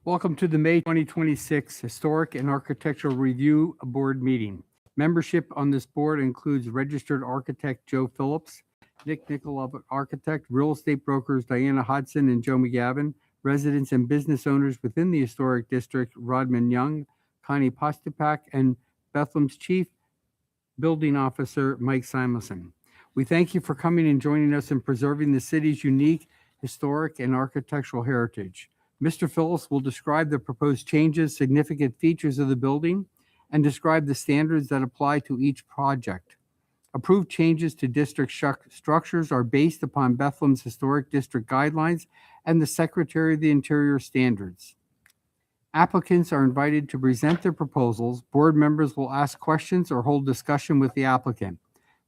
Welcome to the May 2026 Historic and Architectural Review Board meeting. Membership on this board includes registered architect Joe Phillips, Nick Nicolov, architect, real estate brokers Diana Hodson and Joe McGavin, residents and business owners within the historic district Rodman Young, Connie Postupak, and Bethlehem's chief building officer Mike Simonson. We thank you for coming and joining us in preserving the city's unique historic and architectural heritage. Mr. Phillips will describe the proposed changes, significant features of the building, and describe the standards that apply to each project. Approved changes to district structures are based upon Bethlehem's Historic District guidelines and the Secretary of the Interior standards. Applicants are invited to present their proposals. Board members will ask questions or hold discussion with the applicant.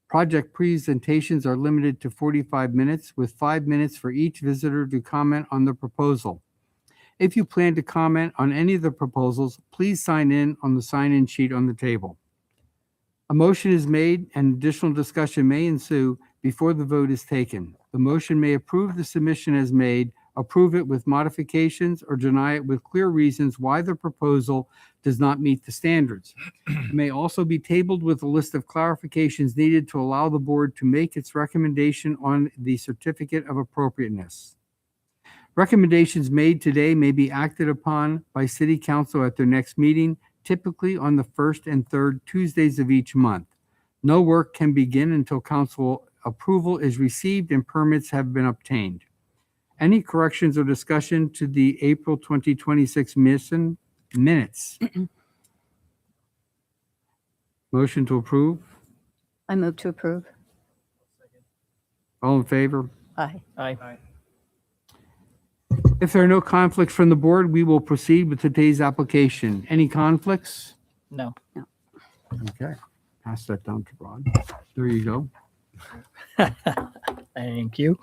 Project presentations are limited to 45 minutes, with 5 minutes for each visitor to comment on the proposal. If you plan to comment on any of the proposals, please sign in on the sign-in sheet on the table. A motion is made and additional discussion may ensue before the vote is taken. The motion may approve the submission as made, approve it with modifications, or deny it with clear reasons why the proposal does not meet the standards. It may also be tabled with a list of clarifications needed to allow the board to make its recommendation on the certificate of appropriateness. Recommendations made today may be acted upon by City Council at their next meeting, typically on the first and third Tuesdays of each month. No work can begin until council approval is received and permits have been obtained. Any corrections or discussion to the April 2026 minutes? Motion to approve? I move to approve. All in favor? Aye. Aye. If there are no conflicts from the board, we will proceed with today's application. Any conflicts? No. Okay, pass that down to Rod. There you go. Thank you.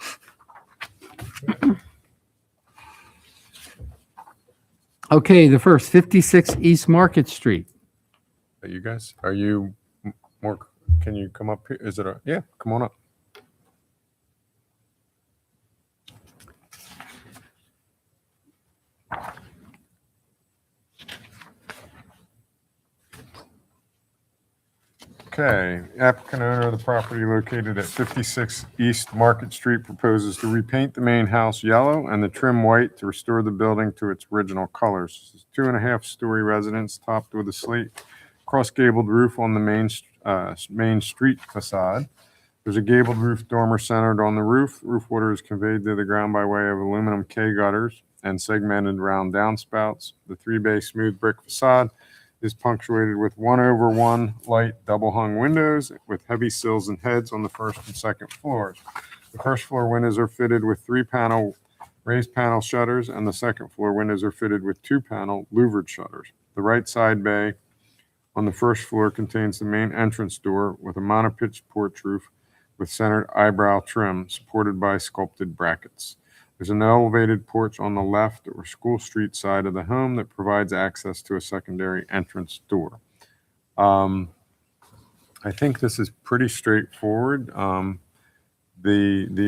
Okay, the first, 56 East Market Street. You guys, are you more, can you come up here? Is it yeah, come on up. Okay, applicant owner of the property located at 56 East Market Street proposes to repaint the main house yellow and the trim white to restore the building to its original colors. This is 2.5-story residence topped with a slate cross-gabled roof on the main street facade. There's a gabled roof dormer centered on the roof. Roof water is conveyed to the ground by way of aluminum K gutters and segmented round downspouts. The 3-bay smooth brick facade is punctuated with 1/1 light double-hung windows with heavy sills and heads on the first and second floors. The first floor windows are fitted with 3-panel raised panel shutters, and the second floor windows are fitted with 2-panel louvered shutters. The right side bay on the first floor contains the main entrance door with a monopitched porch roof with centered eyebrow trim supported by sculpted brackets. There's an elevated porch on the left or School Street side of the home that provides access to a secondary entrance door. I think this is pretty straightforward. The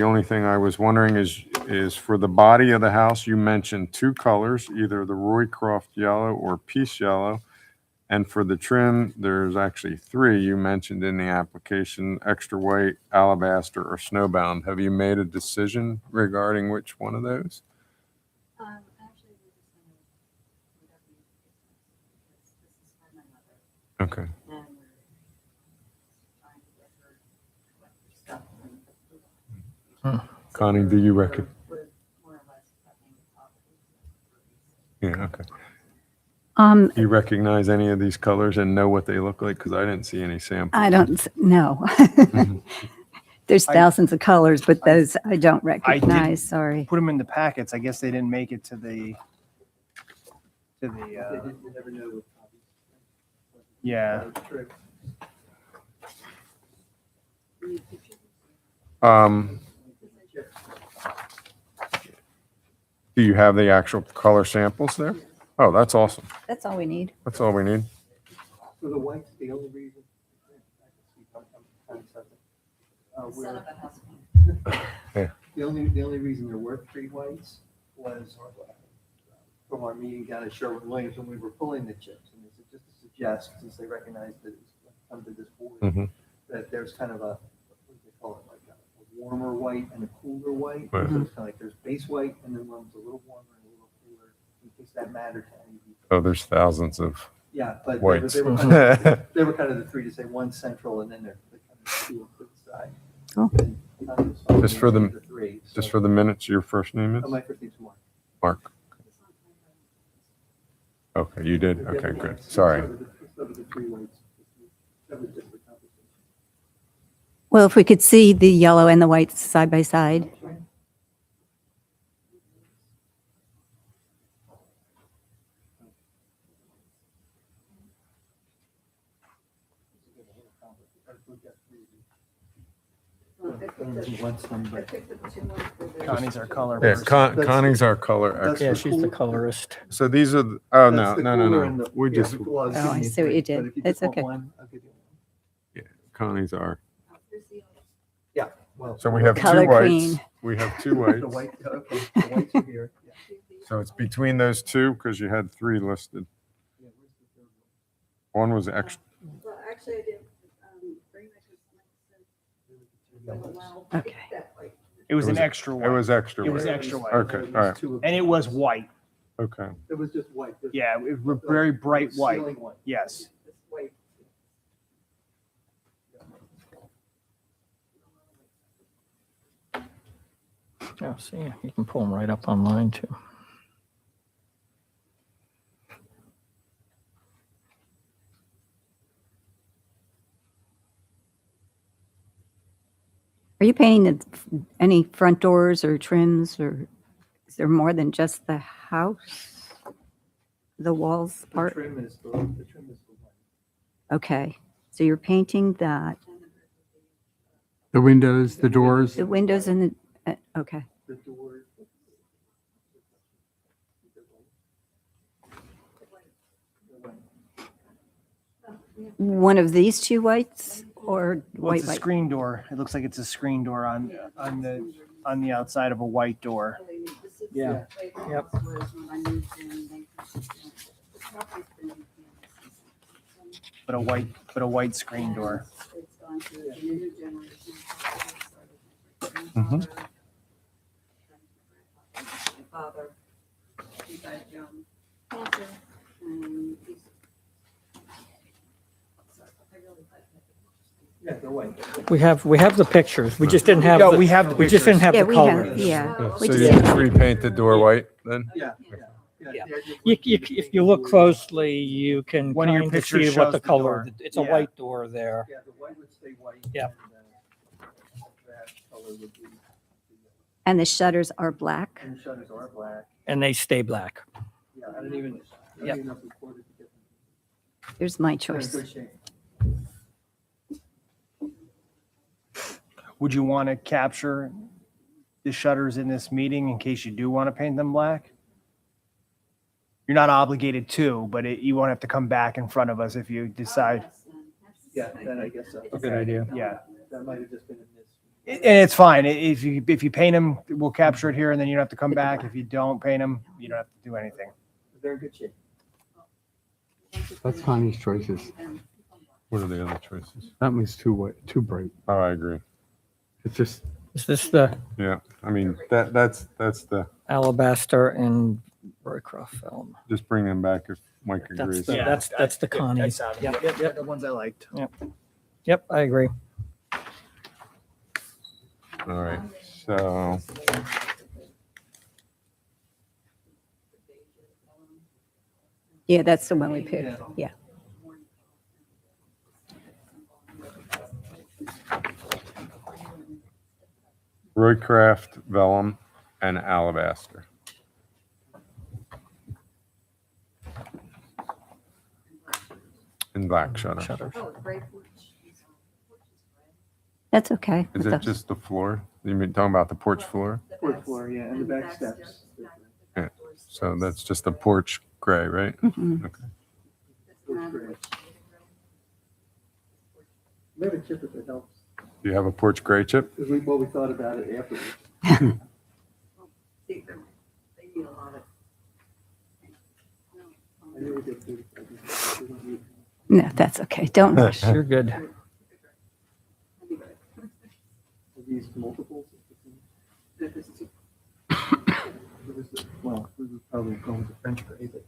only thing I was wondering is for the body of the house, you mentioned 2 colors, either the Roycroft yellow or Peace yellow. And for the trim, there's actually 3 you mentioned in the application: extra white, alabaster, or snowbound. Have you made a decision regarding which one of those? Actually, we're just going to this is for my mother. Okay. And we're trying to get her to collect her stuff. Connie, do you reckon? We're more or less prepping the property. Yeah, okay. Do you recognize any of these colors and know what they look like? Because I didn't see any samples. I don't know. There's thousands of colors, but those I don't recognize. Sorry. Put them in the packets. I guess they didn't make it to the. Yeah. Do you have the actual color samples there? Oh, that's awesome. That's all we need. That's all we need. So the white's the only reason. Son of a house. The only reason there were 3 whites was from our meeting down at Sherwin-Williams when we were pulling the chips. And they said, just to suggest, since they recognized that it's under this board, Mhm. that there's kind of a, what do they call it, like a warmer white and a cooler white. Right. So it's kind of like there's base white and then one's a little warmer and a little cooler, in case that mattered to any people. Oh, there's thousands of Yeah, but whites. they were kind of the three to say one central and then they're kind of two to the side. Oh. And I was fine Just for with the- three. Just So- for the minutes, your first name is? Oh, my first name's Mark. Mark. Okay, you did? Okay, good. Sorry. The three whites. That was just the conversation. Well, if we could see the yellow and the white side by side. Connie's our color Yeah, person. Connie's our color That's expert. Yeah, she's the cool- colorist. So these are, oh, That's no, the no, no, cooler and no. the- We yeah, just, well, was Oh, I giving you see what three, you did. but if you That's just want okay. one, I'll give you one. Connie's our, Yeah, well. so we have two Color whites. queen. We have two The whites. white, okay, the whites are here. Yeah. So it's between those two because you had three listed. Yeah, where's the third one? One was extra. Well, actually, I did, bring my consent. Okay. It was It an was- extra It white. was extra It was white. extra white. Okay, all right. And it was white. Okay. It was just white. There's- Yeah, it was very bright white. Ceiling white. Yes. This white. Oh, see, you can pull them right up online too. Are you painting any front doors or trims, or is there more than just the house? The walls The part? trim is the white. Okay, so you're painting that, The windows, the doors. the windows and the, okay. The doors. One of these two whites or Well, white, it's a white? screen door. It looks like it's a screen door on the outside of a white door. Yeah. Yep. But a white screen door. It's gone through a new generation. Mhm. My father, he died young, cancer, and he's. So I really like it. Yeah, they're white. We have the pictures. We just didn't have, No, we have the we just didn't pictures. have Yeah, the we color. have, yeah. So We you just- just repaint the door white then? Yeah. Yeah. the idea was If you look closely, you can One of your kind of pictures see what shows the the color, door. it's a Yeah. white door there. Yeah, the white would stay white. Yeah. And that color would be, And the shutters are black? and the shutters are black. And they stay black. Yeah, I didn't even know if we quoted to get them. Here's my They're in choice. good shape. Would you want to capture the shutters in this meeting in case you do want to paint them black? You're not obligated to, but you won't have to come back in front of us if you decide. Yeah, then I guess so. Good idea. Yeah. That might have just been a miss. And it's fine. If you paint them, we'll capture it here and then you don't have to come back. If you don't paint them, you don't have to do anything. They're in good shape. That's Connie's choices. What are the other choices? That one's too white, too bright. Oh, I agree. It's just, Is this the Yeah, I mean, that's the, alabaster and Roycroft film? just bring them back if Mike That's agrees. the, that's the Connie. Yep, yep, yep. The ones I liked. Yep, I agree. All right, so Yeah, that's the one we picked. Yeah. Roycraft, vellum, and alabaster. And black shutter. Shutters. Oh, it's great. That's okay. Is it just the floor? You mean talking about the porch floor? Fourth floor, yeah, and the back steps. Yeah. So that's just the porch gray, right? Mhm. Okay. Looks great. We have a chip if it helps, Do you have a porch gray chip? because we thought about it afterwards. See, they need a lot of. No, that's okay. Don't rush. You're good. Are these multiples? Well, we would probably go with the French gray, but.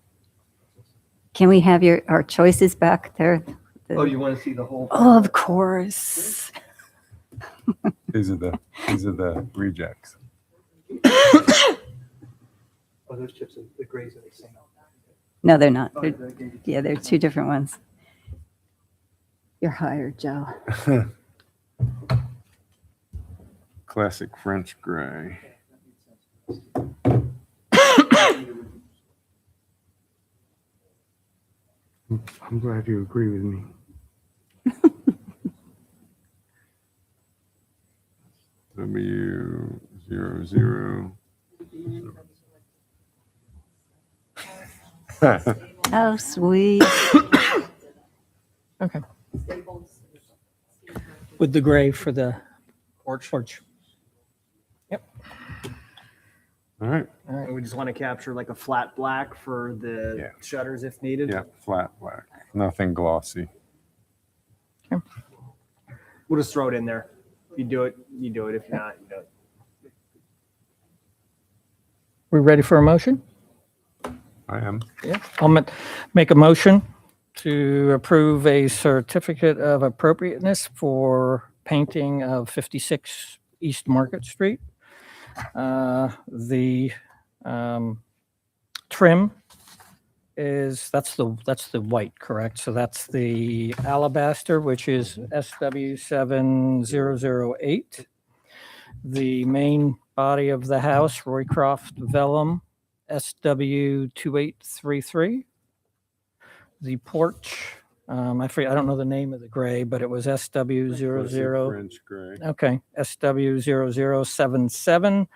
Can we have our choices back there? Oh, you want to see the whole? Oh, of course. These are the rejects. Oh, those chips, the grays are the same. No, they're not. Oh, They're- I gave you- yeah, they're two different ones. You're hired, Joe. Classic French gray. I'm glad you agree with me. W00. Oh, sweet. Okay. With the gray for the porch. All right. And we just want to capture like a flat black for the Yeah. shutters if needed. Yeah, flat black. Nothing glossy. We'll just throw it in there. If you do it, you do it. If not, you don't. We ready for a motion? I am. Yeah. I'll make a motion to approve a certificate of appropriateness for painting of 56 East Market Street. The trim that's the white, correct? So that's the alabaster, which is SW7008. The main body of the house, Roycroft Vellum, SW2833. The porch, I don't know the name of the gray, but it was SW00. French gray. Okay, SW0077.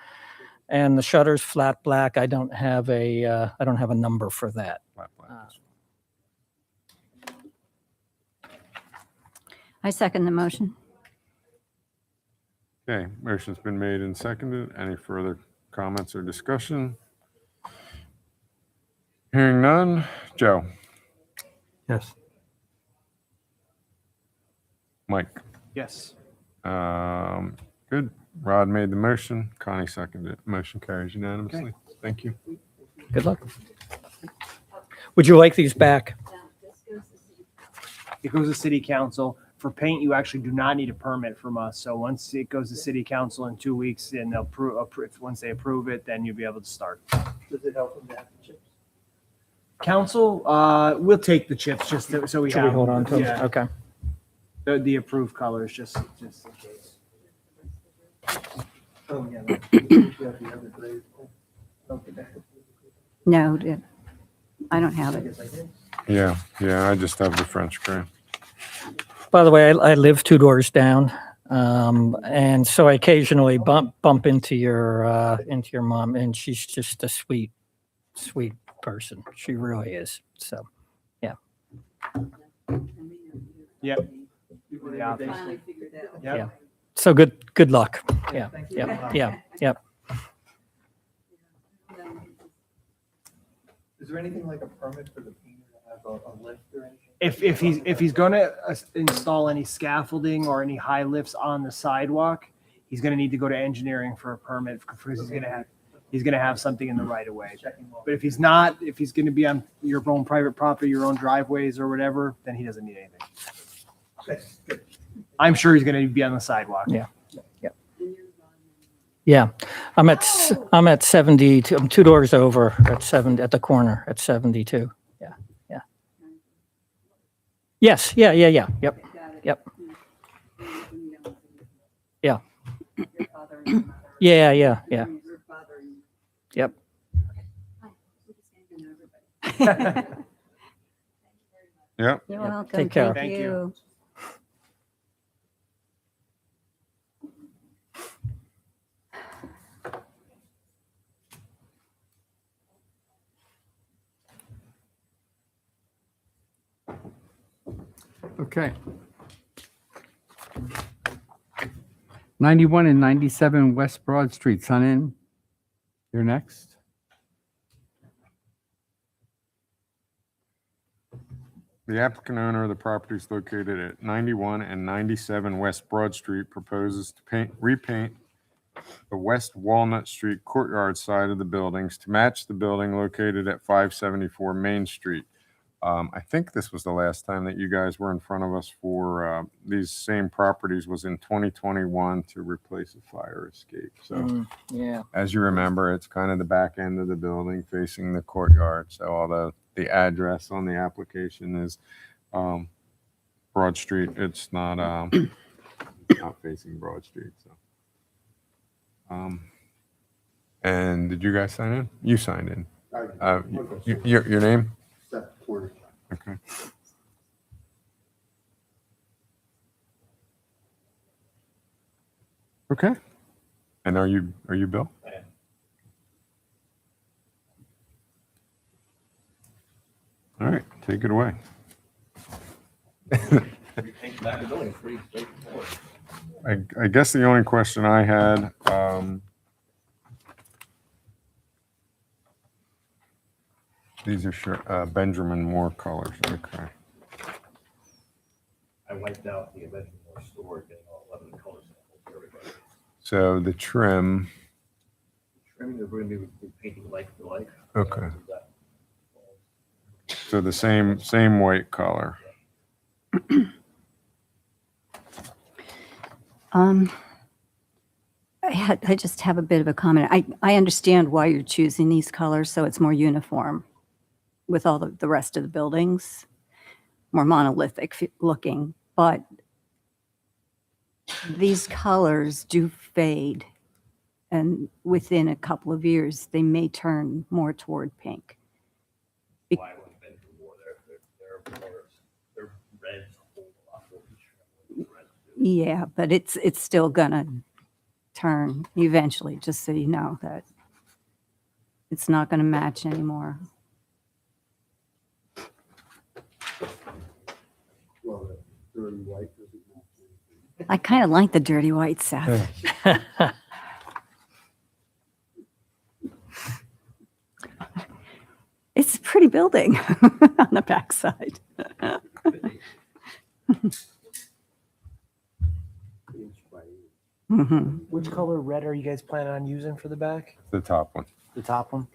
And the shutter's flat black. I don't have a number for that. Flat black. I second the motion. Okay, motion's been made and seconded. Any further comments or discussion? Hearing none. Joe, Yes. Mike, Yes. good. Rod made the motion. Connie seconded it. Motion carries unanimously. Thank you. Good luck. Would you like these back? It goes to city council. For paint, you actually do not need a permit from us. So once it goes to city council in 2 weeks, and they'll once they approve it, then you'll be able to start. Does it help them to have the chips? Council, we'll take the chips just so we Should have. we hold on to them? Yeah, Okay. the approved colors, just in case. Oh, yeah. You have the other grays. Okay, that's- No, I don't have I it. guess I did. Yeah, I just have the French gray. By the way, I live 2 doors down, and so I occasionally bump into your mom, and she's just a sweet person. She really is. So, Yep. People Yeah. every day. Finally figured out. Yep. Yeah. so good luck. Yeah, Thank you. yeah. Is there anything like a permit for the painter to have a lift or anything? If he's gonna install any scaffolding or any high lifts on the sidewalk, he's gonna need to go to engineering for a permit because he's gonna have something in the right of way. Checking off. But if he's not, if he's gonna be on your own private property, your own driveways or whatever, then he doesn't need anything. Okay, good. I'm sure he's gonna be on the sidewalk. Yeah. Yeah, I'm at 72. I'm 2 doors over at 7 at the corner at 72. Yeah. Yes. Yeah. Yep. Got it. Yep. Your father and your mother. Yeah. Your father and- Yep. Hi, we just came to know everybody. Yep. You're Yep. welcome. Take care. Thank you. Okay. 91 and 97 West Broad Street, Sun Inn. You're next. The applicant owner of the property is located at 91 and 97 West Broad Street proposes to repaint the West Walnut Street courtyard side of the buildings to match the building located at 574 Main Street. I think this was the last time that you guys were in front of us for these same properties was in 2021 to replace a fire escape. So Yeah. as you remember, it's kind of the back end of the building facing the courtyard. So although the address on the application is Broad Street, it's not not facing Broad Street. So, and did you guys sign in? You signed in. Your name? Okay. Okay. And are you Bill? I am. All right, take it away. Repaint the back of the building is pretty straightforward. I guess the only question I had, these are Benjamin Moore colors. Okay. I wiped out the Benjamin Moore store, getting all 11 colors for everybody. So the trim, Trimming, we're going to be repainting like for like. Okay. We've got so the same white color. I just have a bit of a comment. I understand why you're choosing these colors, so it's more uniform with all the rest of the buildings, more monolithic looking, but these colors do fade, and within a couple of years, they may turn more toward pink. why when Benjamin Moore, their colors, their reds hold a lot more than the reds do. Yeah, but it's still gonna turn eventually, just so you know that it's not gonna match anymore. I kind of like the dirty white, Seth. It's a pretty building on the backside. Mhm. Which color red are you guys planning on using for the back? The top one. The top one?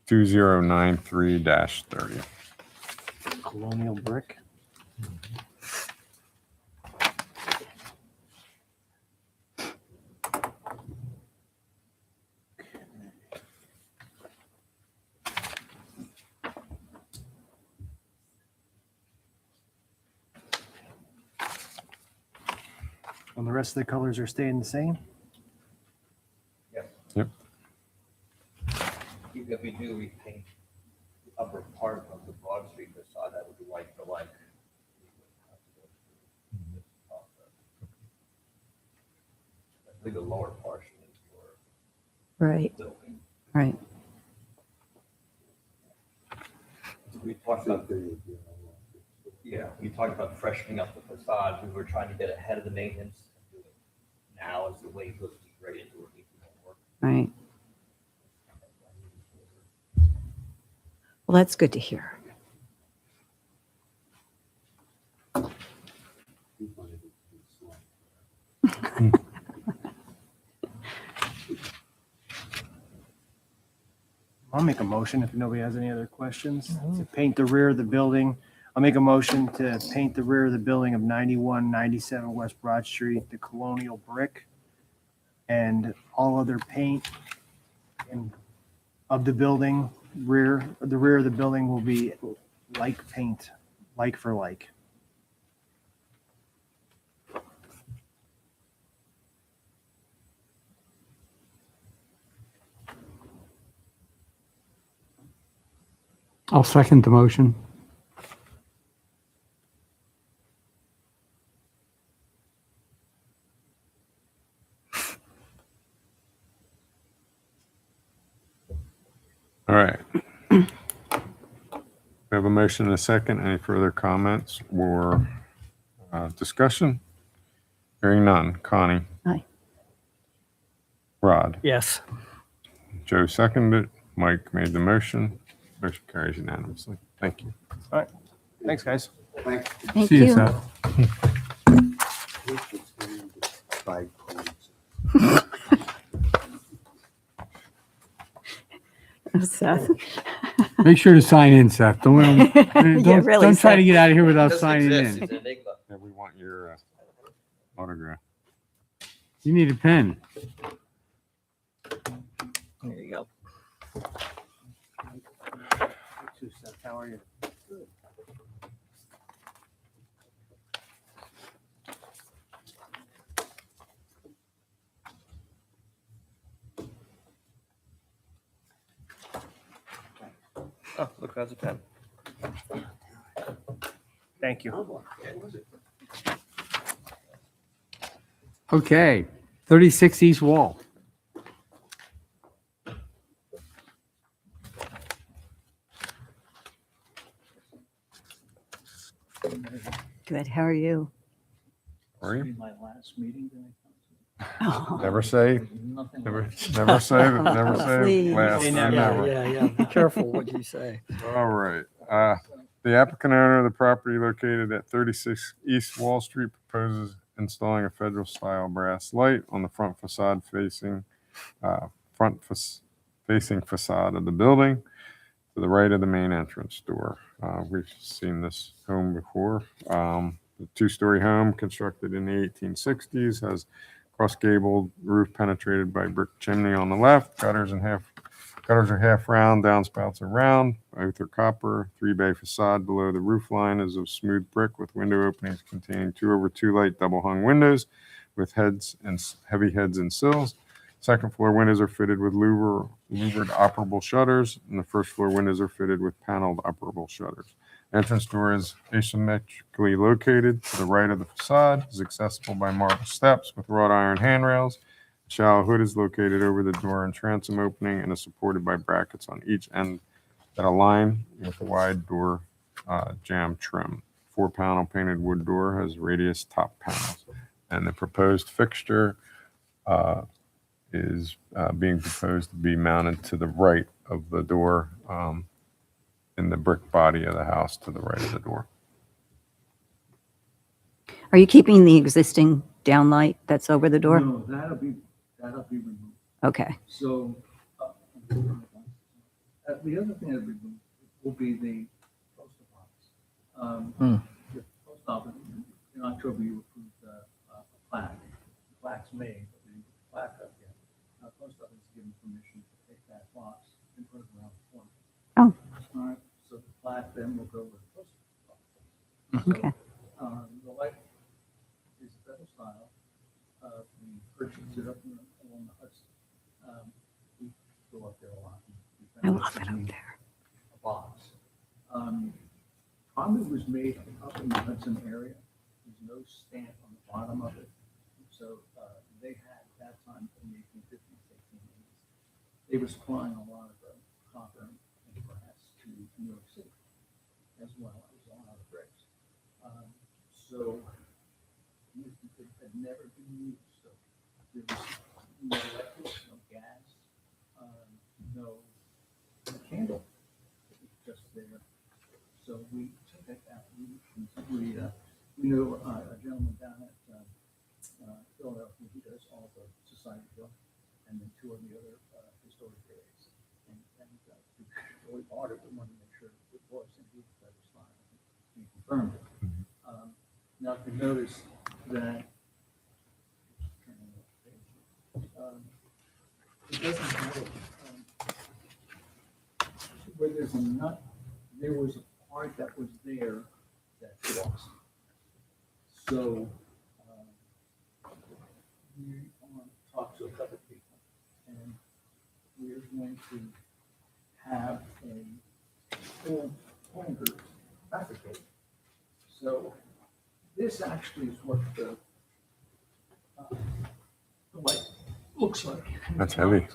2093-30. Colonial brick. And the rest of the colors are staying the same? Yep. Even if we do repaint the upper part of the Broad Street facade, that would be like for like. I think the lower portion is for Right, building. right. We talked about we talked about freshening up the facade. We were trying to get ahead of the maintenance. And do it now as the way goes right into it. Needs more work. Right. Well, that's good to hear. I'll make a motion if nobody has any other questions. To paint the rear of the building. I'll make a motion to paint the rear of the building of 91, 97 West Broad Street, the colonial brick, and all other paint and of the building, the rear of the building will be like paint, like for like. I'll second the motion. All right. We have a motion and a second. Any further comments or discussion? Hearing none. Connie? Aye. Rod? Yes. Joe seconded it. Mike made the motion. Motion carries unanimously. Thank you. Thanks, guys. Thank See you, you. Seth. Seth. Make sure to sign in, Seth. Don't, Yeah, really, don't try to Seth. get out of here without Doesn't signing exist. in. It's an enigma. Yeah, we want your autograph. You need a pen. There you go. How are you? Oh, look, that's a pen. Thank you. Okay, 36 East Wall. Good. How are you? Are you? My last meeting that Oh, Never say, nothing. never say, never say Please. last Say or never. never. Yeah. Be careful what you say. All right. The applicant owner of the property located at 36 East Wall Street proposes installing a federal style brass light on the front facade facing facade of the building to the right of the main entrance door. We've seen this home before. The two-story home constructed in the 1860s has cross-gabled roof penetrated by brick chimney on the left. Gutters are half round, downspouts are round. Both are copper. 3-bay facade below the roof line is of smooth brick with window openings containing 2/2 light double-hung windows with heavy heads and sills. Second floor windows are fitted with louvered operable shutters, and the first floor windows are fitted with paneled operable shutters. Entrance door is asymmetrically located to the right of the facade, is accessible by marble steps with wrought iron handrails. A shallow hood is located over the door and transom opening and is supported by brackets on each end that align with the wide door jamb trim. 4-panel painted wood door has radius top panels, and the proposed fixture is being proposed to be mounted to the right of the door in the brick body of the house to the right of the door. are you keeping the existing downlight that's over the door? No, that'll be removed. Okay. So, the other thing that removed will be the post office. The post office, in October, you approved a plaque. The plaque's made, but we didn't put the plaque up yet. Post office is given permission to take that box and put it around the corner. Oh. All right, so the plaque then will go with the post office. Okay. The light is federal style. We purchased it up along the Hudson. We go up there a lot. I love it up there. A box. Probably was made up in the Hudson area. There's no stamp on the bottom of it. So they had at that time in the 1850s, 1880s, they were supplying a lot of copper and brass to New York City, as well as a lot of bricks. So it had never been used. So there was no electric, no gas, no candle. It was just there. So we took it out. We know a gentleman down at Philadelphia who does all the society building, and then 2 of the other historic areas. And we ordered, we wanted to make sure it was indeed that was fine. We confirmed it. Now, if you notice that it doesn't have where there's a nut, there was a part that was there that lost. So we want to talk to a couple of people, and we're going to have a full pointer fabricated. So this actually is what the light looks like. That's heavy.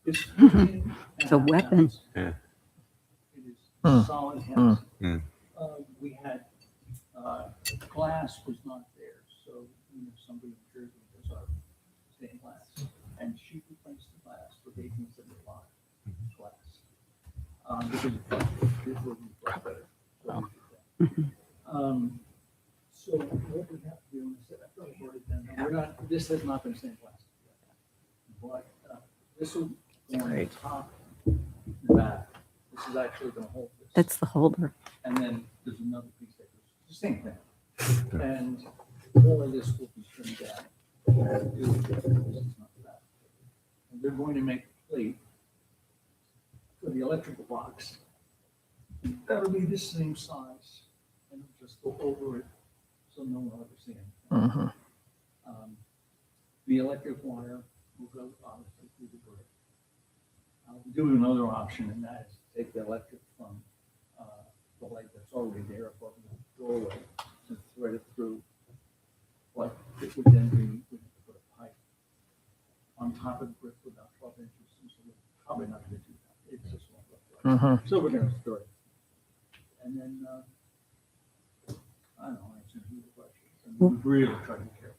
It's It's a weapon. Yeah. It is solid house. Mm. We had, glass was not there, so, somebody in Jersey does our stained glass, and she replaced the glass with 1875 glass. This is this will be much better. So we did that. So what we have to do is, I thought I've already done, we're not, this has not been sandblasted yet. But this will go on the top and back. This is actually gonna hold this. That's the holder. And then there's another piece that goes, the same thing. And all of this will be trimmed down. This is not bad. And they're going to make a plate for the electrical box. That'll be the same size, and it'll just go over it, so no one will ever see it. The electric wire will go obviously through the brick. I'll do another option, and that is to take the electric from the light that's already there above the doorway and thread it through. But it would then be, we have to put a pipe on top of the brick with about 12 inches, and so we're probably not gonna do that. It's just won't look right. So we're gonna store it. And then, I don't know, answer the questions, and we really try to be careful.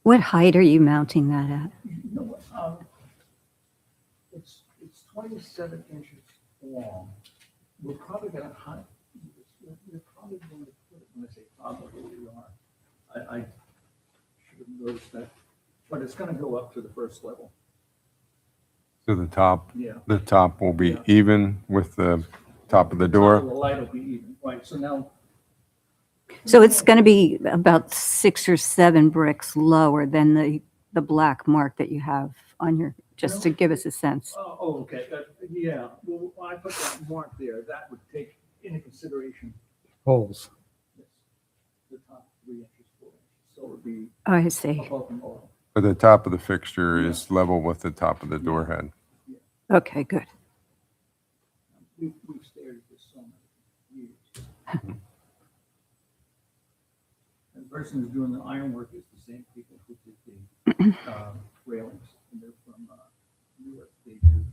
What height are you mounting that at? You know what, it's 27 inches long. We're probably gonna hunt, we're probably going to put it, when I say probably, we are. I should have noticed that, but it's gonna go up to the first level. So the top will be Yeah. even with the top of the The door? light will be even, right, so now, So it's going to be about 6 or 7 bricks lower than the black mark that you have on your, just to give us a sense. okay, yeah, well, when I put that mark there, that would take into consideration Holes. this, the top 3 inches, 4 inches, so it would be Oh, I see. above and below. But the top of the fixture is level with the top of the door head. Okay, good. We've stared at this so many years. And the person who's doing the ironwork is the same people who did the railings. And they're from New York. They do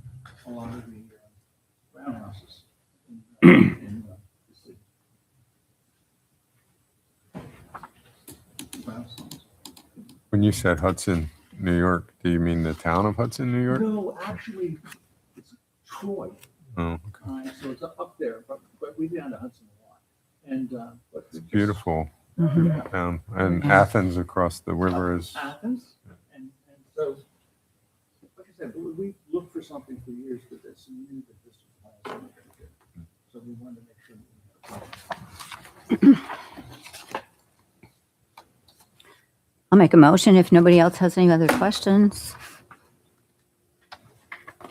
a lot of the roundhouses in the city. Brownstones. When you said Hudson, New York, do you mean the town of Hudson, New York? No, actually, it's Troy. Oh, So it's up there, but we've been down to Hudson a lot. And but it's beautiful Yeah. town. And Athens across the river is, Athens, and so, like I said, we looked for something for years for this, and we knew that this was something good. So we wanted to make sure that we had something. I'll make a motion if nobody else has any other questions.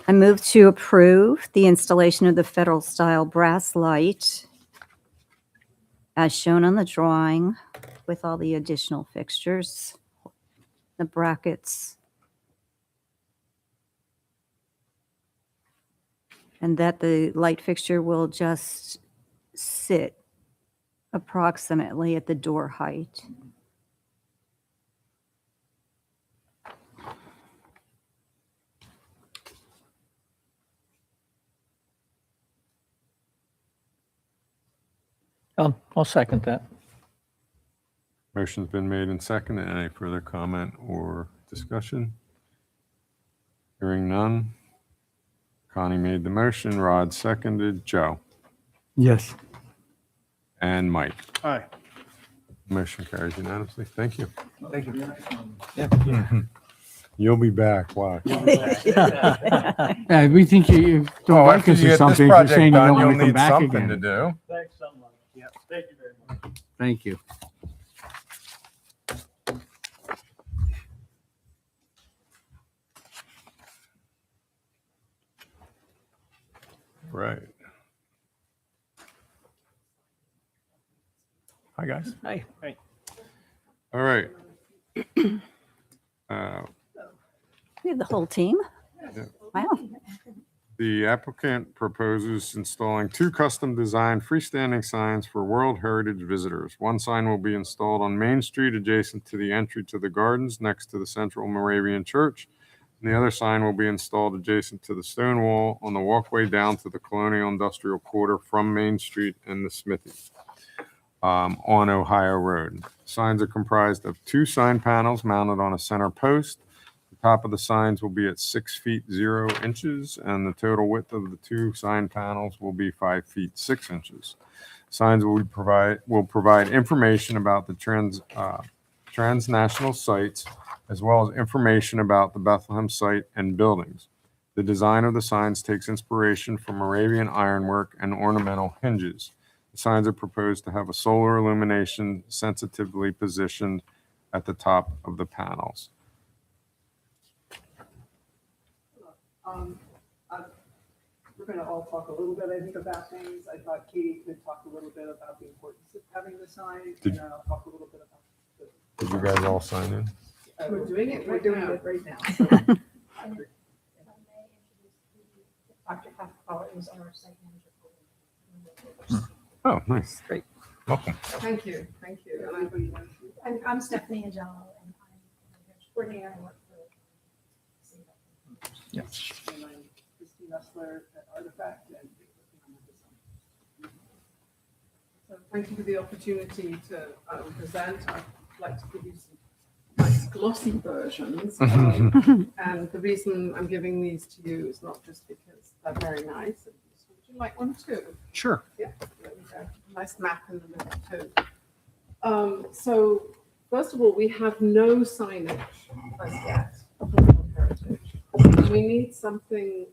I move to approve the installation of the federal style brass light as shown on the drawing with all the additional fixtures, the brackets, and that the light fixture will just sit approximately at the door height. I'll second that. motion's been made and seconded. Any further comment or discussion? Hearing none. Connie made the motion, Rod seconded, Joe, Yes. and Mike. Aye. Motion carries unanimously. Thank you. Thank you. You'll be back, watch. Yeah, we think you don't Oh, like after us you or get this something. You're project saying you done, don't you'll want to come need back something to again. do. Thanks so much. Yeah, thank you very much. Thank you. Right. Hi, guys. Hi. All right. We have the whole team. Yeah. Wow. The applicant proposes installing 2 custom-designed freestanding signs for World Heritage visitors. One sign will be installed on Main Street adjacent to the entry to the gardens next to the Central Moravian Church. And the other sign will be installed adjacent to the stone wall on the walkway down to the Colonial Industrial Quarter from Main Street and the Smithy on Ohio Road. Signs are comprised of 2 sign panels mounted on a center post. The Top of the signs will be at 6 feet 0 inches, and the total width of the two sign panels will be 5 feet 6 inches. Signs will provide information about the transnational sites, as well as information about the Bethlehem site and buildings. The design of the signs takes inspiration from Moravian ironwork and ornamental hinges. The signs are proposed to have a solar illumination sensitively positioned at the top of the panels. We're going to all talk a little bit, I think, about things. I thought Katie could talk a little bit about the importance of having the sign, and I'll talk a little bit about Did you guys all sign in? we're doing it right now. Dr. Hathaway is our site manager. Oh, nice. Great. Welcome. Thank you, thank you. And everybody knows you. And I'm Stephanie Agello, and I'm coordinator and work for. And I'm Christine Usler at Artifact and working on the design. So thank you for the opportunity to present. I'd like to give you some nice glossy versions. And the reason I'm giving these to you is not just because they're very nice. Would you like one too? Sure. Yeah, there we go. Nice map in the middle too. So first of all, we have no signage as yet for World Heritage. We need something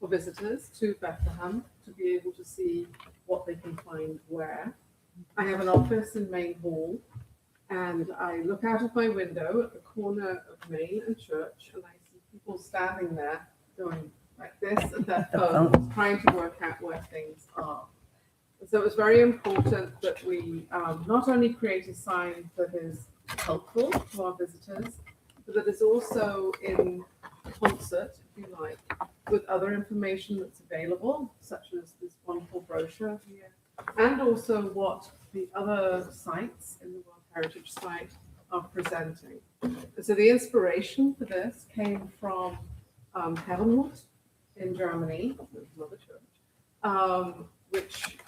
for visitors to Bethlehem to be able to see what they can find where. I have an office in Main Hall, and I look out of my window at the corner of Main and Church, and I see people standing there going like this at their phones, trying to work out where things are. So it was very important that we not only create a sign that is helpful to our visitors, but that is also in concert, if you like, with other information that's available, such as this wonderful brochure here, and also what the other sites in the World Heritage Site are presenting. So the inspiration for this came from Heavenwood in Germany, another church, which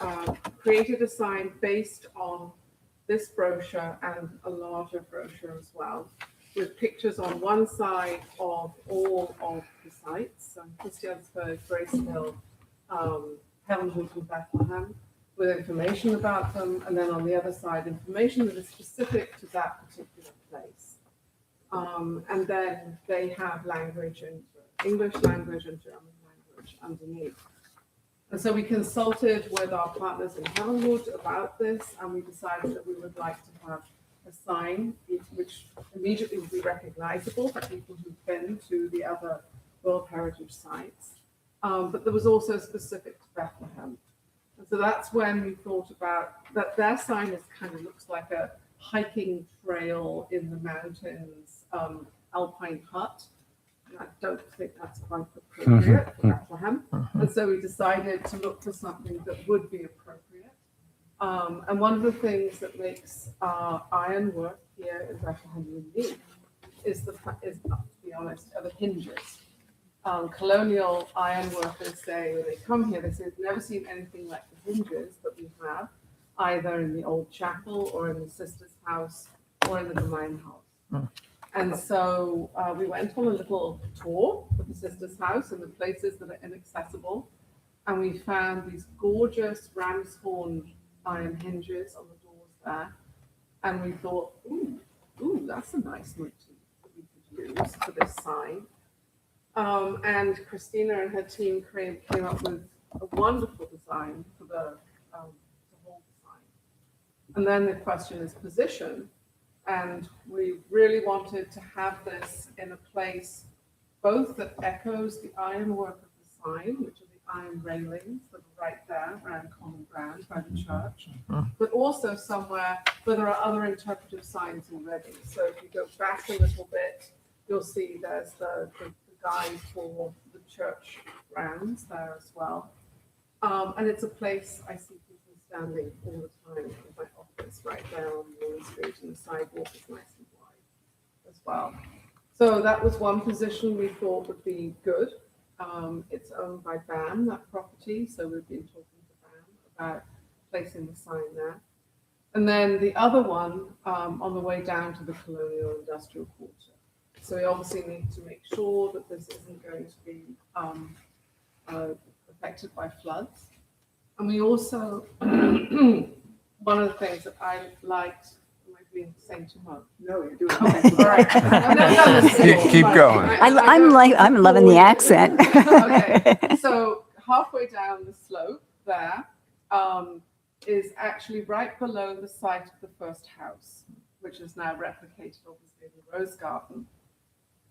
created a sign based on this brochure and a larger brochure as well, with pictures on one side of all of the sites, Christiansburg, Graceville, Heavenwood and Bethlehem, with information about them, and then on the other side, information that is specific to that particular place. And then they have language and English language and German language underneath. And so we consulted with our partners in Heavenwood about this, and we decided that we would like to have a sign which immediately would be recognizable for people who've been to the other World Heritage sites. But there was also specific to Bethlehem. And so that's when we thought about that. Their sign is kind of looks like a hiking trail in the mountains, alpine hut. And I don't think that's quite appropriate for Bethlehem. And so we decided to look for something that would be appropriate. And one of the things that makes ironwork here in Bethlehem unique is to be honest, are the hinges. Colonial iron workers say when they come here, they say they've never seen anything like the hinges that we have, either in the old chapel or in the sister's house or in the Domain house. And so we went on a little tour of the sister's house and the places that are inaccessible. And we found these gorgeous ram's horn iron hinges on the doors there. And we thought, ooh, that's a nice motif that we could use for this sign. And Christina and her team came up with a wonderful design for the whole design. And then the question is position. And we really wanted to have this in a place both that echoes the ironwork of the sign, which are the iron railings that are right there around common ground by the church, but also somewhere where there are other interpretive signs already. So if you go back a little bit, you'll see there's the guide for the church grounds there as well. And it's a place I see people standing all the time in my office right there on Wall Street, and the sidewalk is nice and wide as well. So that was one position we thought would be good. It's owned by BAM, that property, so we've been talking to BAM about placing the sign there. And then the other one on the way down to the Colonial Industrial Quarter. So we obviously need to make sure that this isn't going to be affected by floods. And we also, one of the things that I liked, am I being saying too much? No, you're doing All right. I've never done this before, Keep but going. I'm loving the accent. Okay, so halfway down the slope there is actually right below the site of the first house, which is now replicated obviously in the rose garden.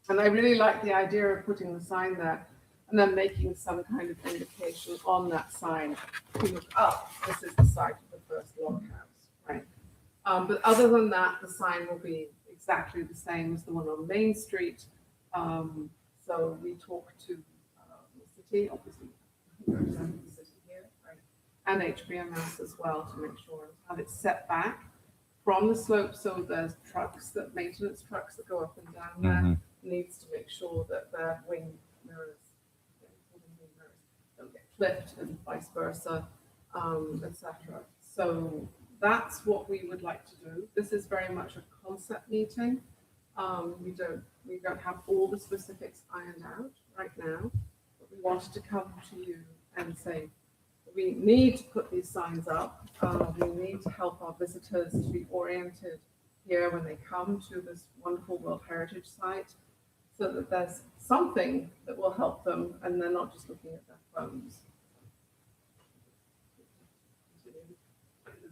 And I really like the idea of putting the sign there and then making some kind of indication on that sign. If you look up, this is the site of the first log house, right? But other than that, the sign will be exactly the same as the one on Main Street. So we talked to the city, obviously, representing the city here, right? And HBMS as well to make sure that it's set back from the slope. So there's trucks, that maintenance trucks that go up and down there, needs to make sure that their wing mirrors don't get clipped and vice versa, etc. So that's what we would like to do. This is very much a concept meeting. We don't have all the specifics ironed out right now, but we wanted to come to you and say, we need to put these signs up. We need to help our visitors to be oriented here when they come to this wonderful World Heritage Site, so that there's something that will help them and they're not just looking at their phones.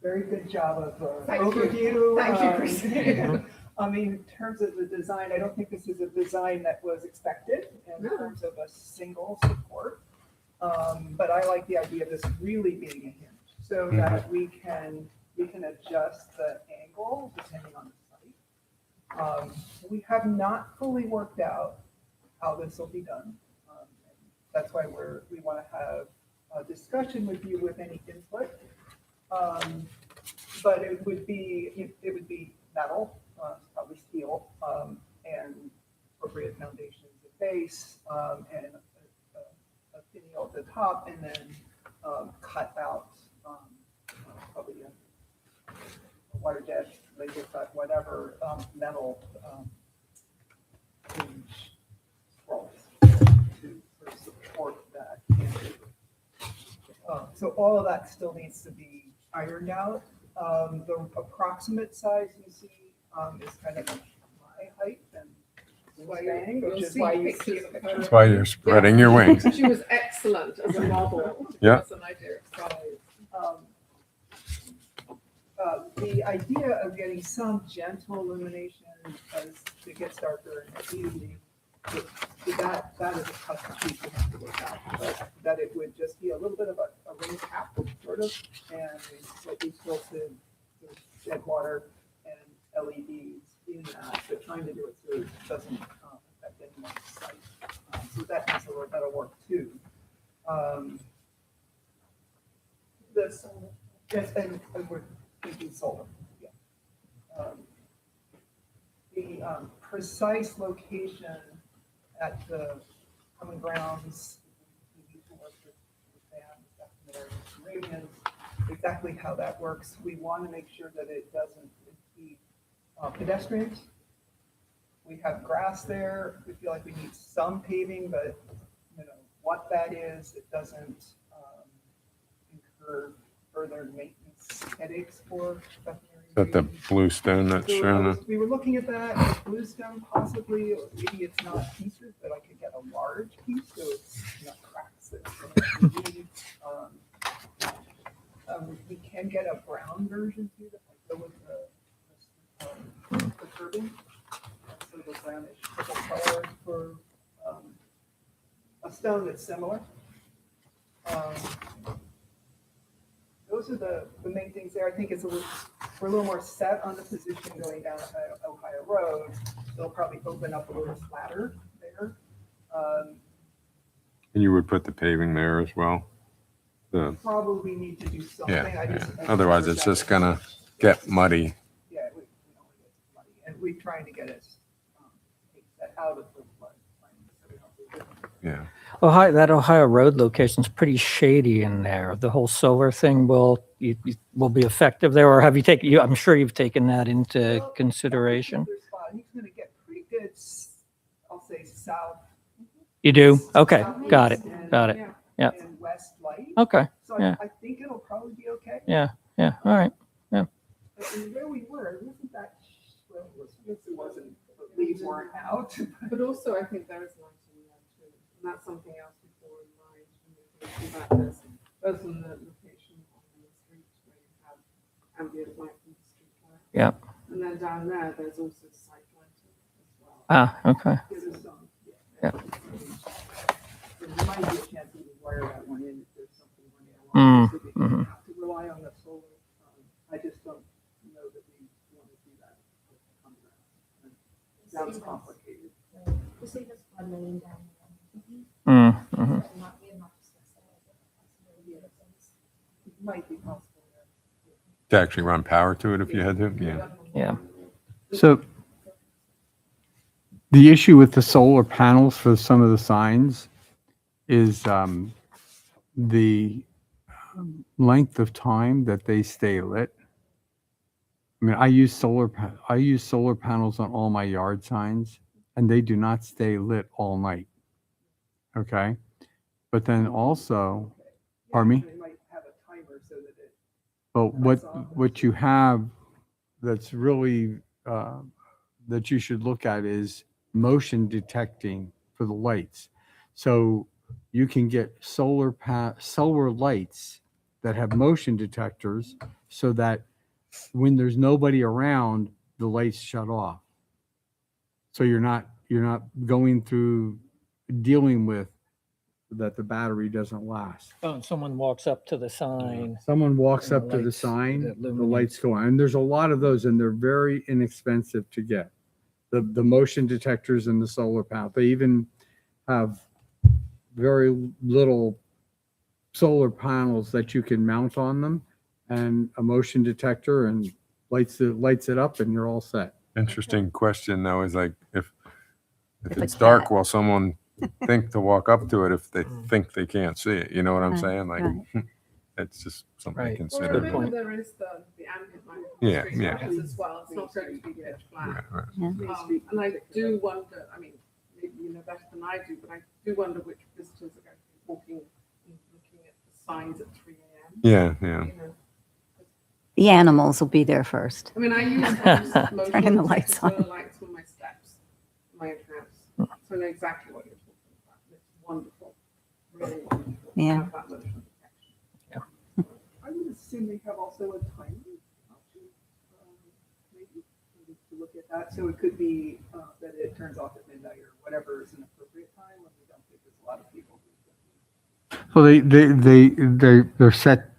Very good job of Thank you. overview. Thank you, Christine. I mean, in terms of the design, I don't think this is a design that was expected in No. terms of a single support. But I like the idea of this really being a hinge so that we can adjust the angle depending on the site. We have not fully worked out how this will be done. That's why we want to have a discussion with you with any input. But it would be metal, probably steel, and appropriate foundations and base, and a finial at the top, and then cut out probably a water jet, laser cut, whatever metal hinge scrolls to sort of support that. So all of that still needs to be ironed out. The approximate size you see is kind of my height and swaying, which is why you see it. That's why you're spreading your wings. She was excellent as a model to give Yeah. us an idea of size. The idea of getting some gentle illumination as it gets darker in the evening, that is a tough piece to have to work out. But that it would just be a little bit of a rain cap, sort of, and slightly tilted shed water and LEDs in that, but trying to do it so it doesn't affect anyone's sight. So that needs a little bit of work too. This, yes, and we're thinking solar, yeah. The precise location at the common grounds, we need to work with them, Arabians, exactly how that works. We want to make sure that it doesn't impede pedestrians. We have grass there. We feel like we need some paving, but what that is, it doesn't incur further maintenance headaches for veterinary. Is that the blue stone that's So shown? we were looking at that, bluestone possibly, or maybe it's not pieces, but I could get a large piece, so it's not cracks. We can get a brown version too, that might go with the curbing. Sort of a brownish purple color for a stone that's similar. Those are the main things there. I think we're a little more set on the position going down Ohio Road. They'll probably open up a little flatter there. And you would put the paving there as well? Probably need to do something. Yeah. Otherwise, it's just gonna get muddy. Yeah, we don't want to get muddy. And we're trying to get it take that out of the flood. So we don't lose it. Yeah. That Ohio Road location's pretty shady in there. The whole solar thing will be effective there, or have you taken? I'm sure you've taken that into Well, consideration. He's going to get pretty good south. You do? Okay, southeast got it, and- got it. Yeah. And west light. Okay, So yeah. I think it'll probably be okay. yeah, all right. And where we were, it wasn't that, well, it wasn't, the leaves weren't out. But also, I think there is lighting there too, and that's something else we bore in mind when we're thinking about this, both on the location on the street where you have ambient light from the street light. Yeah. And then down there's also site lighting as well. Ah, okay. There's some, Yeah. There might be a chance we can wire that one in if there's something running Mm, along. So we don't mhm. have to rely on the solar. I just don't know that we want to do that. Sounds complicated. We see this flood main down there. Mm, mhm. We have not discussed that as a possibility. It might be possible. To actually run power to it if you had to, yeah. Yeah. So the issue with the solar panels for some of the signs is the length of time that they stay lit. I mean, I use solar panels on all my yard signs, and they do not stay lit all night. Okay? But then also, pardon me? They might have a timer so that it. But what you have that's really that you should look at is motion detecting for the lights. So you can get solar lights that have motion detectors so that when there's nobody around, the lights shut off. So you're not going through dealing with that the battery doesn't last. Oh, and someone walks up to the sign. Someone walks And up the to the lights sign, that the illuminate. lights go on. And there's a lot of those, and they're very inexpensive to get. The motion detectors and the solar panel. They even have very little solar panels that you can mount on them, and a motion detector, and lights it up, and you're all set. Interesting question though, is like if If it's a dark, cat- will someone think to walk up to it if they think they can't see it? You know what I'm Right, saying? Like, right. it's just something to Right. Well, consider. Good remember point. there is the ambient light. Yeah, street yeah. lights as well. It's not going to be pitch black. Right, right. And I do wonder, I mean, maybe you know better than I do, but I do wonder which visitors are going to be walking and looking at the signs at 3 a.m. Yeah, yeah. You know, The animals will be there first. I mean, I use Turning the lights on. lights on my steps, my house, so I know exactly what you're talking about. It's wonderful, really wonderful. to Yeah. have that motion detection. I would assume they have also a timer option, maybe to look at that. So it could be that it turns off at midnight or whatever is an appropriate time when we don't think there's a lot of people. So they're set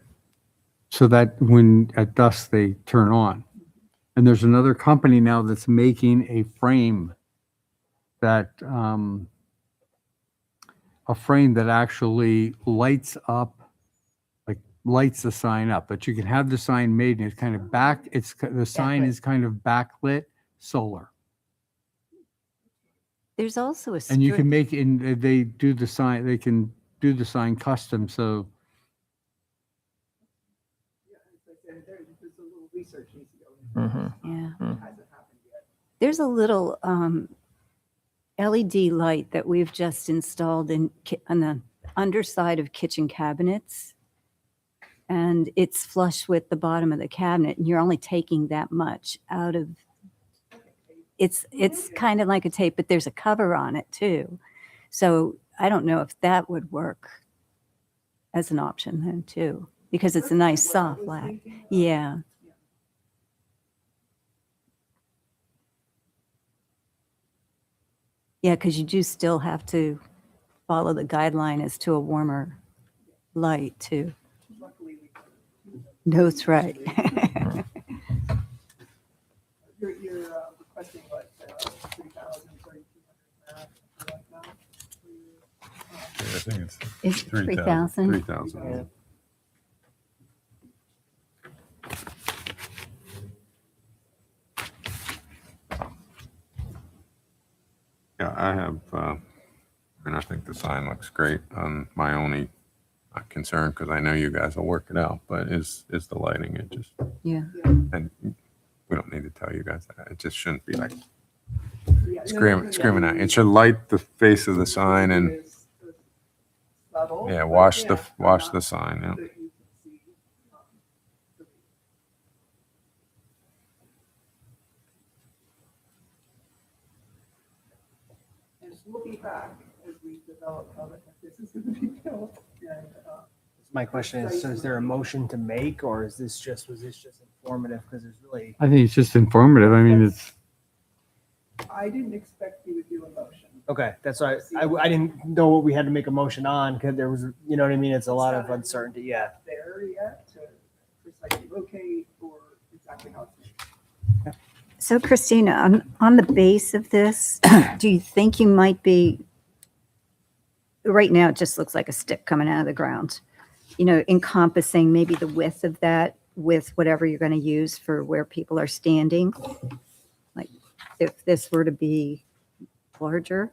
so that when at dusk they turn on. And there's another company now that's making a frame that actually lights up, like lights the sign up. But you can have the sign made and it's kind of the sign Backlit. is kind of backlit solar. There's also a And you strip. can make it, they do the sign, they can do the sign custom, so Yeah, as I said, there's a little research needs to go into Mhm. this. Yeah. It hasn't happened yet. There's a little LED light that we've just installed on the underside of kitchen cabinets. And it's flush with the bottom of the cabinet, and you're only taking that much out of, it's kind of like a tape, but there's a cover on it too. So I don't know if that would work as an option then too, because it's a nice That's what I soft was black. thinking. Yeah. Yeah, because you do still have to follow the guideline as to a warmer light too. Luckily, we No, that's right. You're requesting what, 3,000, 3,200 something like that? I think it's It's 3,000. 3,000. 3,000. Yeah, I have, and I think the sign looks great. My only concern, because I know you guys will work it out, but is the lighting. It just, Yeah. and we don't need to tell you guys that. It just shouldn't be like Yeah, screaming at. It should light the face of the sign and, Subtle. yeah, but wash the enough sign, yeah. that you can see, the- And we'll be back as we develop how this is going to be built. And, My question is, so is there a motion to make, or is this just, was this just informative? Because there's really, I think it's just informative. I mean, it's, I didn't expect you to do a motion. okay, that's why I didn't know what we had to make a motion on, because there was, you know what I mean? It's a lot of uncertainty, yeah. Not there yet to precisely locate or exactly how it's made. So Christina, on the base of this, do you think you might be, right now it just looks like a stick coming out of the ground, you know, encompassing maybe the width of that with whatever you're going to use for where people are standing? Like if this were to be larger?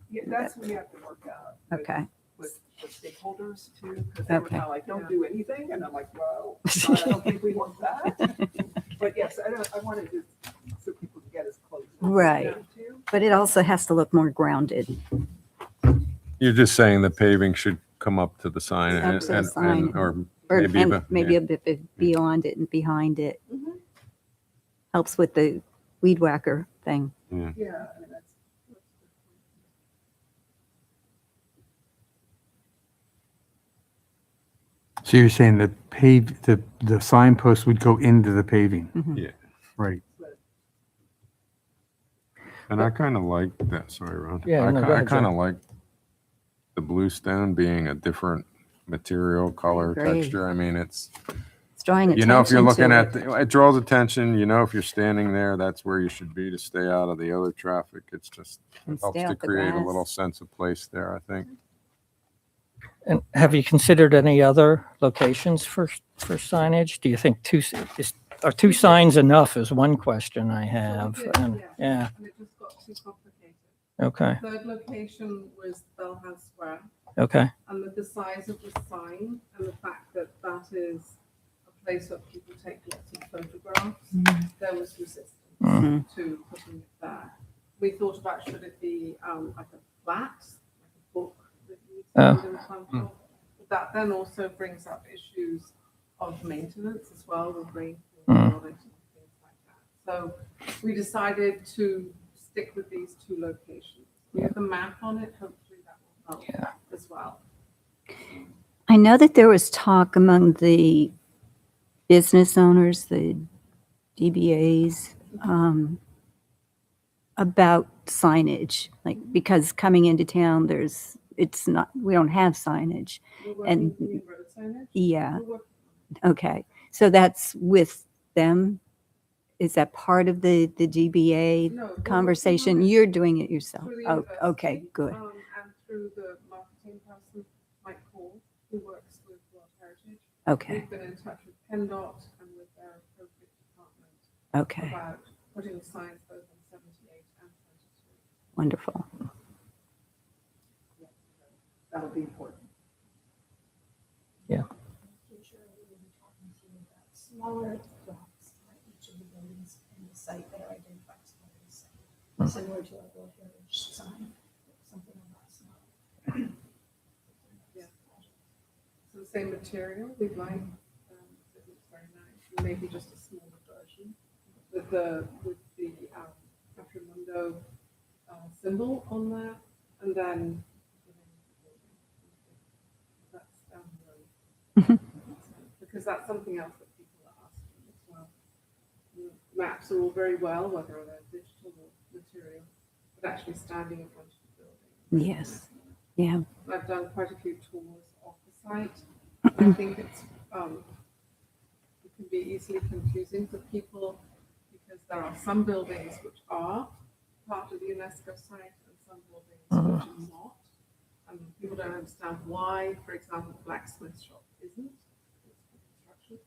Yeah, that's what we have to work out. Okay. With the stakeholders too, because they were Okay. kind of like, don't do anything, and I'm like, well, I don't think we want that. But yes, I wanted to, so people can get as close as they Right. can to. But it also has to look more grounded. You're just saying the paving should come up to the sign Up to the sign. or Or maybe and even, maybe yeah. a bit beyond it and behind it. Mhm. Helps with the weed whacker thing. Yeah, I mean, that's. so you're saying the signpost would go into the paving, Yeah. right? And I kind of like that, sorry, Ron. Yeah, no, go I ahead, kind Joe. of like the bluestone being a different material, color, agree. texture. I mean, it's, It's drawing you know, if you're attention looking to at, it draws attention, you know, if you're standing there, that's where you should be to stay out of the other traffic. It's just, And it helps stay to off the create a grass. little sense of place there, I think. And have you considered any other locations for signage? Do you think are two signs enough is one question I have. So we did, And, yeah, And it just got too complicated. okay, Third location was Bell House Square, okay. and with the size of the sign and the fact that that is a place where people take lots of photographs, there was resistance Mm. to putting it there. We thought about should it be like a flat, like a book that you stand in front of. But that then also brings up issues of maintenance as well with rainfall and things like that. So we decided to stick with these two locations. We have the map on it, hopefully that will help Yeah. as well. I know that there was talk among the business owners, the DBAs, about signage, like, because coming into town, we don't have signage. We're working And- on the road signage. Yeah, We're working okay. So that's with them? Is that part of the DBA No, we're working conversation? on it You're doing it yourself? through the Oh, okay, university, good. And through the marketing person, Mike Hall, who works with World Heritage. Okay, We've been in touch with PennDOT and with their appropriate department okay, about putting signs both on 78 and 22. wonderful. That'll be important. future, we will be talking to you about smaller blocks at each of the buildings in the site that are identified as part of the site, similar to our World Heritage sign, something of that small. So the same material we'd like, it looks very nice, maybe just a smaller version with the Patrimundo symbol on there, and then that's down the road. Because that's something else that people are asking as well. The maps are all very well, whether they're digital or material, but actually standing in front of the building. Yes, yeah, I've done quite a few tours of the site. I think it can be easily confusing for people because there are some buildings which are part of the UNESCO site and some buildings which are not. And people don't understand why, for example, the blacksmith shop isn't. It's for construction,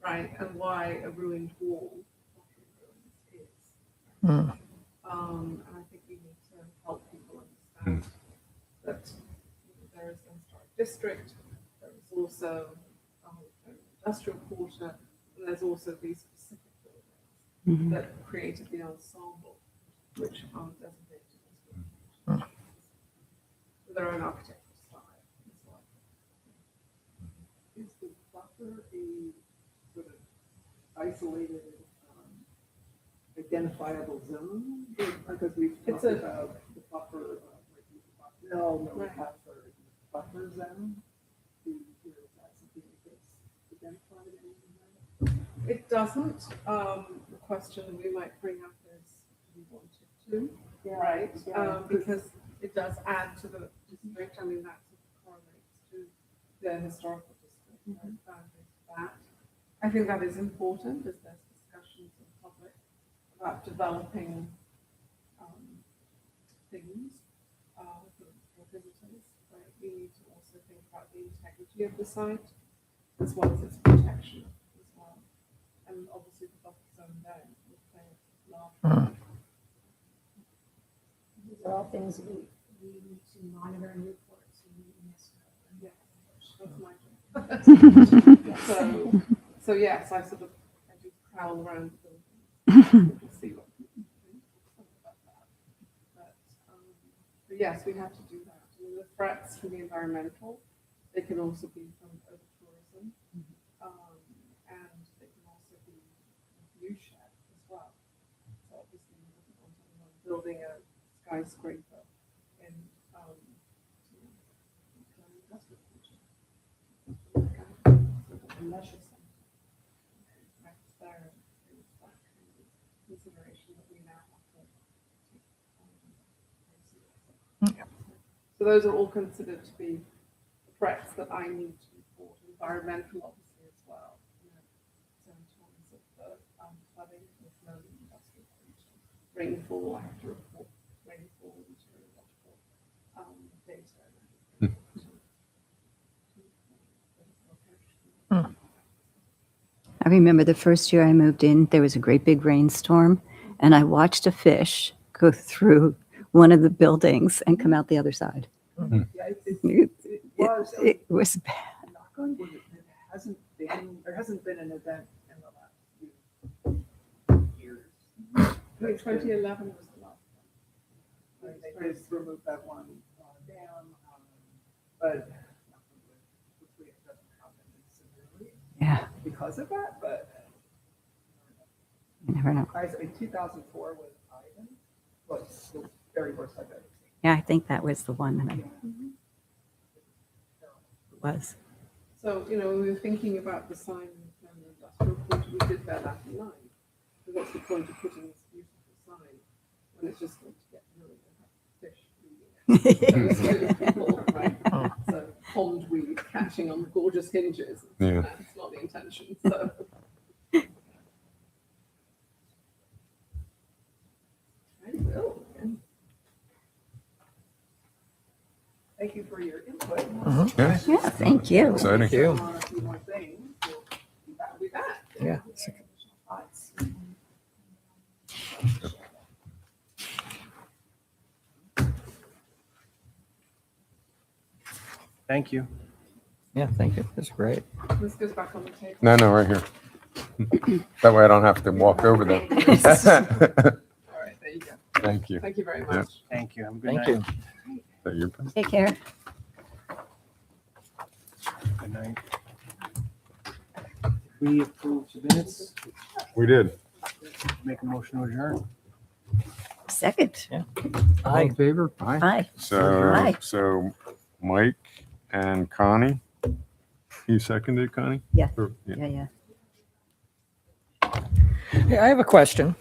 right? And why a ruined wall, pottery ruins, is. Mm. And I think we need to help people understand that there is an historic district, there is also an industrial quarter, and there's also these specific buildings that created the ensemble. which are designated as good with their own architectural style as well. Is the buffer a sort of isolated, identifiable zone? Because we've It's talked a- about the buffer, no, Right. buffer zone. Is that something that's identified in any way? It doesn't. The question we might bring up is, do we want it to? Right, because it does add to the district. I mean, that sort of correlates to the historical district. Boundaries of that. I think that is important as there's discussions in public about developing things for visitors. Right? We need to also think about the integrity of the site as well as its protection as well. And obviously the buffer zone there will play a large role. These are all things we need to monitor and report to UNESCO. Yes, that's my job. So yes, I sort of, I do prowl around the building to see what people think about that. But yes, we have to do that. I mean, the threats from the environmental, they can also be from over-tourism. And they can also be view shed as well. So obviously you wouldn't want anyone building a skyscraper in, industrial region. Leisure center. That's there, is that kind of consideration that we now have to take. So those are all considered to be threats that I need to report. Environmental, obviously, as well. You know, so in terms of the flooding, with no industrial region, rainfall, I have to report rainfall, meteorological data. I remember the first year I moved in, there was a great big rainstorm, and I watched a fish go through one of the buildings and come out the other side. Yeah, It, was. it was bad. Knock on wood, there hasn't been an event in the last few years. I think 2011 was the last one. They did remove that one dam, but knock on wood, hopefully it doesn't happen severely Yeah, because of that, but you never know. I say 2004 was Ivan, was the very worst I've ever seen. Yeah, I think that was the one that I was. So, you know, when we were thinking about the sign in the industrial quarter, we did bear that in mind. So what's the point of putting this beautiful sign when it's just going to get ruined and have fish reading it? So it's really people, right? So pondweed catching on gorgeous hinges. Yeah. That's not the intention, so. I will. Thank you for your input. Yeah, Yeah, thank you. exciting. Thank you. On a few more things, we'll be back. Yeah. Thoughts? Thank you. Yeah, thank you. That's great. This goes back on the table. No, right here. That way I don't have to walk over there. All right, there you go. Thank you. Thank you very Yeah. much. Thank you. Have a good Thank night. you. Is that your pen? Take care. Good night. We approved the minutes. We did. Make a motion to adjourn. Second. All in Aye. favor? Aye. Hi. So, Aye. so Mike and Connie. You seconded, Connie? Yeah. Or- yeah. Yeah, yeah. Yeah, I have a question.